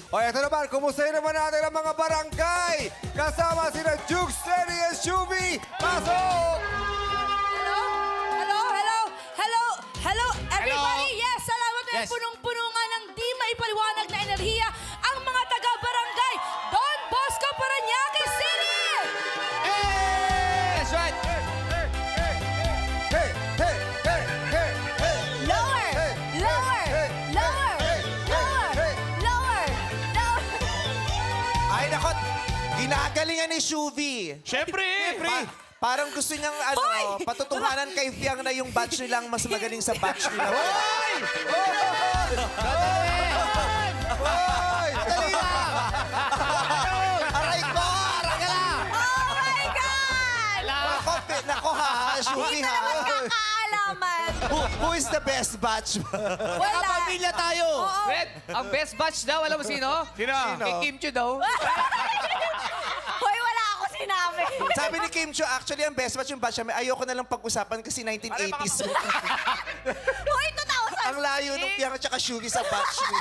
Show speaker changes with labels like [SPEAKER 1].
[SPEAKER 1] O eto naman, kumustahin naman natin ang mga barangay. Kasama sina Jukes, Lenny, and Shubi. Pasok!
[SPEAKER 2] Hello, everybody!
[SPEAKER 3] Hello.
[SPEAKER 2] Yes, salamat na
[SPEAKER 3] Yes.
[SPEAKER 2] punong-puno nga ng di maipaliwanag na enerhiya ang mga taga-barangay Don Bosco, Parañaque City!
[SPEAKER 3] That's right.
[SPEAKER 1] Hey, hey, hey, hey, hey.
[SPEAKER 2] Lower!
[SPEAKER 1] Hey,
[SPEAKER 2] Lower!
[SPEAKER 1] hey,
[SPEAKER 2] Lower!
[SPEAKER 1] hey,
[SPEAKER 2] Lower!
[SPEAKER 1] hey.
[SPEAKER 2] Lower! Lower!
[SPEAKER 4] Ay, nako, ginagalingan ni Shuvi.
[SPEAKER 3] Siyempre.
[SPEAKER 4] Parang gusto niyang
[SPEAKER 2] Hoy!
[SPEAKER 4] patutuhanan kay Fiang na yung batch nilang mas magaling sa batch nila.
[SPEAKER 1] Hoy! Hoy!
[SPEAKER 4] Dali lang! Aray ko! Aray ka lang!
[SPEAKER 2] Oh my God!
[SPEAKER 4] Nako ha, Shuvi
[SPEAKER 2] Hindi
[SPEAKER 4] ha.
[SPEAKER 2] naman kakaalaman.
[SPEAKER 4] Who is the best batch?
[SPEAKER 2] Wala.
[SPEAKER 4] Pamilya tayo.
[SPEAKER 2] Oo.
[SPEAKER 3] Red, ang best batch daw, alam mo sino?
[SPEAKER 4] Sino?
[SPEAKER 3] Kay Kim Chiu daw.
[SPEAKER 2] Hoy, wala ako sinabi.
[SPEAKER 4] Sabi ni Kim Chiu, actually ang best batch yung batch namin. Ayoko na lang pag-usapan kasi 1980s.
[SPEAKER 2] Hoy, 2000.
[SPEAKER 4] Ang layo ng Fiang at saka Shuvi sa batch niya.